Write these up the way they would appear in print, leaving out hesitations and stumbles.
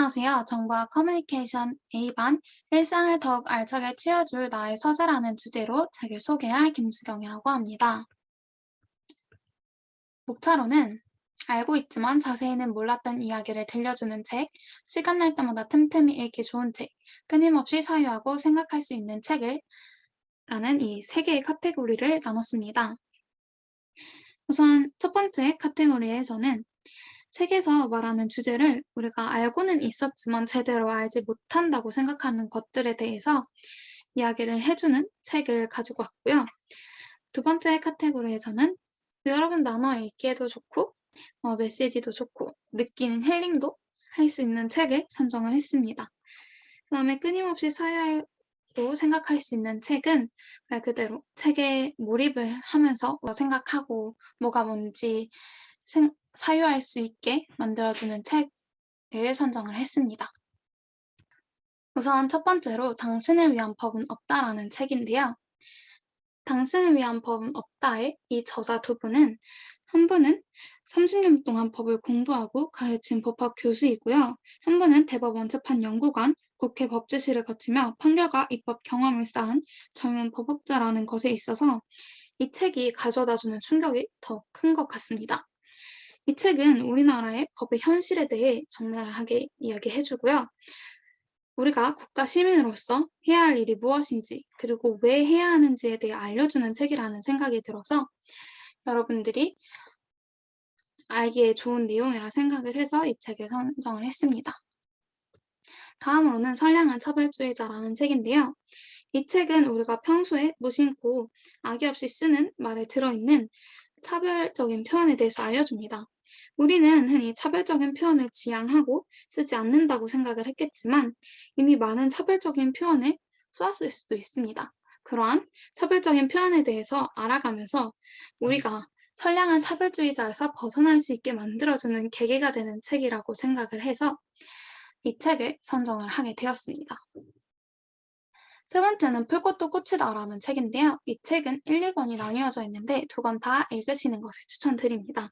안녕하세요. 정보와 커뮤니케이션 A반 일상을 더욱 알차게 채워줄 나의 서재라는 주제로 책을 소개할 김수경이라고 합니다. 목차로는 알고 있지만 자세히는 몰랐던 이야기를 들려주는 책, 시간 날 때마다 틈틈이 읽기 좋은 책, 끊임없이 사유하고 생각할 수 있는 책을 라는 이 세 개의 카테고리를 나눴습니다. 우선 첫 번째 카테고리에서는 책에서 말하는 주제를 우리가 알고는 있었지만 제대로 알지 못한다고 생각하는 것들에 대해서 이야기를 해주는 책을 가지고 왔고요. 두 번째 카테고리에서는 여러분 나눠 읽기에도 좋고 메시지도 좋고 느끼는 힐링도 할 수 있는 책을 선정을 했습니다. 그 다음에 끊임없이 사유하고 생각할 수 있는 책은 말 그대로 책에 몰입을 하면서 생각하고 뭐가 뭔지 사유할 수 있게 만들어주는 책을 선정을 했습니다. 우선 첫 번째로 당신을 위한 법은 없다라는 책인데요. 당신을 위한 법은 없다의 이 저자 두 분은 한 분은 30년 동안 법을 공부하고 가르친 법학 교수이고요. 한 분은 대법원 재판 연구관, 국회 법제실을 거치며 판결과 입법 경험을 쌓은 젊은 법학자라는 것에 있어서 이 책이 가져다주는 충격이 더 큰 것 같습니다. 이 책은 우리나라의 법의 현실에 대해 적나라하게 이야기해주고요. 우리가 국가 시민으로서 해야 할 일이 무엇인지, 그리고 왜 해야 하는지에 대해 알려주는 책이라는 생각이 들어서 여러분들이 알기에 좋은 내용이라 생각을 해서 이 책을 선정을 했습니다. 다음으로는 선량한 차별주의자라는 책인데요. 이 책은 우리가 평소에 무심코 악의 없이 쓰는 말에 들어있는 차별적인 표현에 대해서 알려줍니다. 우리는 흔히 차별적인 표현을 지양하고 쓰지 않는다고 생각을 했겠지만 이미 많은 차별적인 표현을 쏘았을 수도 있습니다. 그러한 차별적인 표현에 대해서 알아가면서 우리가 선량한 차별주의자에서 벗어날 수 있게 만들어주는 계기가 되는 책이라고 생각을 해서 이 책을 선정을 하게 되었습니다. 세 번째는 풀꽃도 꽃이다라는 책인데요. 이 책은 1, 2권이 나뉘어져 있는데 두 권 다 읽으시는 것을 추천드립니다.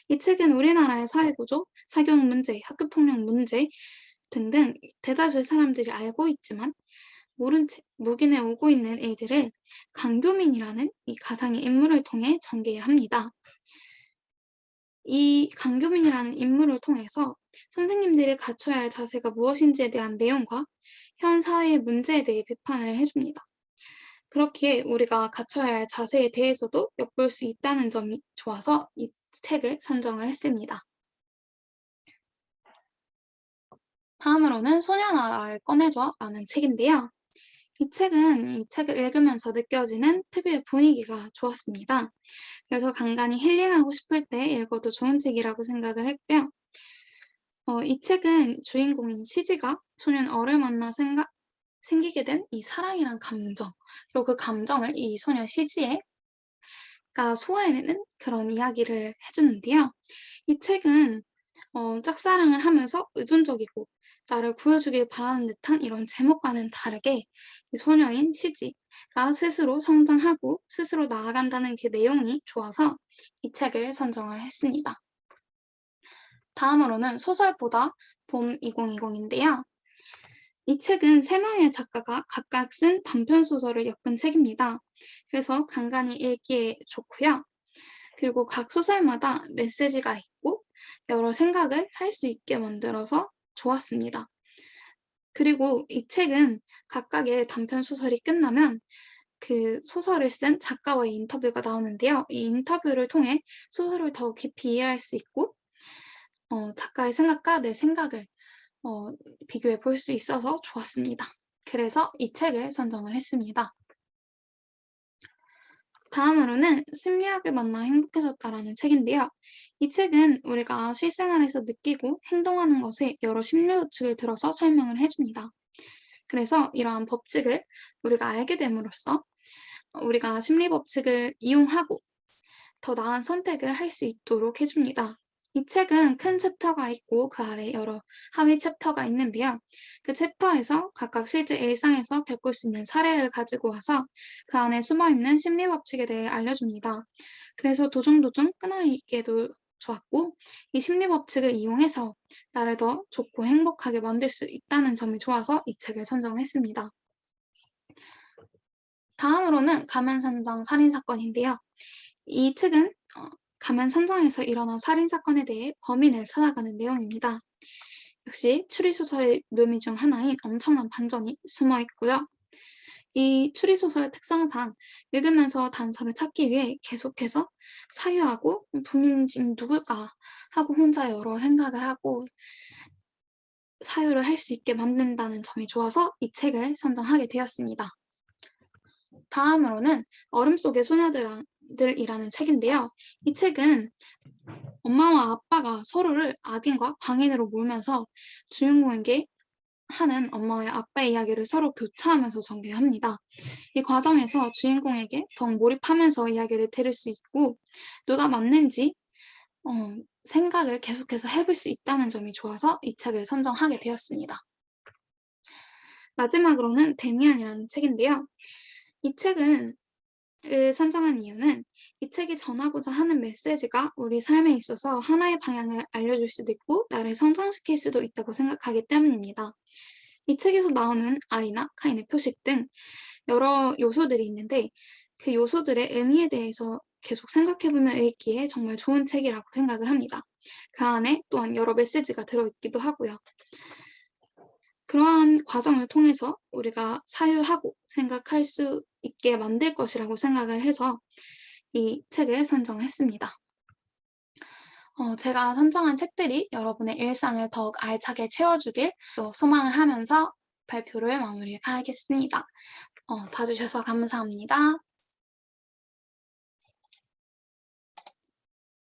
이 책은 우리나라의 사회구조, 사교육 문제, 학교폭력 문제 등등 대다수의 사람들이 알고 있지만 모른 채 묵인해 오고 있는 일들을 강교민이라는 이 가상의 인물을 통해 전개합니다. 이 강교민이라는 인물을 통해서 선생님들이 갖춰야 할 자세가 무엇인지에 대한 내용과 현 사회의 문제에 대해 비판을 해줍니다. 그렇기에 우리가 갖춰야 할 자세에 대해서도 엿볼 수 있다는 점이 좋아서 이 책을 선정을 했습니다. 다음으로는 소녀나라를 꺼내줘 라는 책인데요. 이 책을 읽으면서 느껴지는 특유의 분위기가 좋았습니다. 그래서 간간히 힐링하고 싶을 때 읽어도 좋은 책이라고 생각을 했고요. 이 책은 주인공인 시지가 소년 얼을 만나 생기게 된 이 사랑이란 감정, 그리고 그 감정을 이 소녀 시지가 소화해내는 그런 이야기를 해주는데요. 이 책은 짝사랑을 하면서 의존적이고 나를 구해주길 바라는 듯한 이런 제목과는 다르게 이 소녀인 시지가 스스로 성장하고 스스로 나아간다는 그 내용이 좋아서 이 책을 선정을 했습니다. 다음으로는 소설보다 봄 2020인데요. 이 책은 3명의 작가가 각각 쓴 단편소설을 엮은 책입니다. 그래서 간간히 읽기에 좋고요. 그리고 각 소설마다 메시지가 있고 여러 생각을 할 수 있게 만들어서 좋았습니다. 그리고 이 책은 각각의 단편 소설이 끝나면 그 소설을 쓴 작가와의 인터뷰가 나오는데요. 이 인터뷰를 통해 소설을 더 깊이 이해할 수 있고 작가의 생각과 내 생각을 비교해 볼 수 있어서 좋았습니다. 그래서 이 책을 선정을 했습니다. 다음으로는 심리학을 만나 행복해졌다라는 책인데요. 이 책은 우리가 실생활에서 느끼고 행동하는 것에 여러 심리 법칙을 들어서 설명을 해줍니다. 그래서 이러한 법칙을 우리가 알게 됨으로써 우리가 심리 법칙을 이용하고 더 나은 선택을 할 수 있도록 해줍니다. 이 책은 큰 챕터가 있고 그 아래 여러 하위 챕터가 있는데요. 그 챕터에서 각각 실제 일상에서 겪을 수 있는 사례를 가지고 와서 그 안에 숨어있는 심리 법칙에 대해 알려줍니다. 그래서 도중도중 끊어읽기에도 좋았고, 이 심리 법칙을 이용해서 나를 더 좋고 행복하게 만들 수 있다는 점이 좋아서 이 책을 선정했습니다. 다음으로는 가면산정 살인사건인데요. 이 책은 가면산정에서 일어난 살인사건에 대해 범인을 찾아가는 내용입니다. 역시 추리소설의 묘미 중 하나인 엄청난 반전이 숨어 있고요. 이 추리소설의 특성상 읽으면서 단서를 찾기 위해 계속해서 사유하고 범인은 누굴까 하고 혼자 여러 생각을 하고 사유를 할 수 있게 만든다는 점이 좋아서 이 책을 선정하게 되었습니다. 다음으로는 얼음 속의 소녀들이라는 책인데요. 이 책은 엄마와 아빠가 서로를 악인과 광인으로 몰면서 주인공에게 하는 엄마와 아빠의 이야기를 서로 교차하면서 전개합니다. 이 과정에서 주인공에게 더욱 몰입하면서 이야기를 들을 수 있고 누가 맞는지 생각을 계속해서 해볼 수 있다는 점이 좋아서 이 책을 선정하게 되었습니다. 마지막으로는 데미안이라는 책인데요. 이 책을 선정한 이유는 이 책이 전하고자 하는 메시지가 우리 삶에 있어서 하나의 방향을 알려줄 수도 있고 나를 성장시킬 수도 있다고 생각하기 때문입니다. 이 책에서 나오는 알이나 카인의 표식 등 여러 요소들이 있는데 그 요소들의 의미에 대해서 계속 생각해보며 읽기에 정말 좋은 책이라고 생각을 합니다. 그 안에 또한 여러 메시지가 들어있기도 하고요. 그러한 과정을 통해서 우리가 사유하고 생각할 수 있게 만들 것이라고 생각을 해서 이 책을 선정했습니다. 제가 선정한 책들이 여러분의 일상을 더욱 알차게 채워주길 또 소망을 하면서 발표를 마무리하겠습니다. 봐주셔서 감사합니다.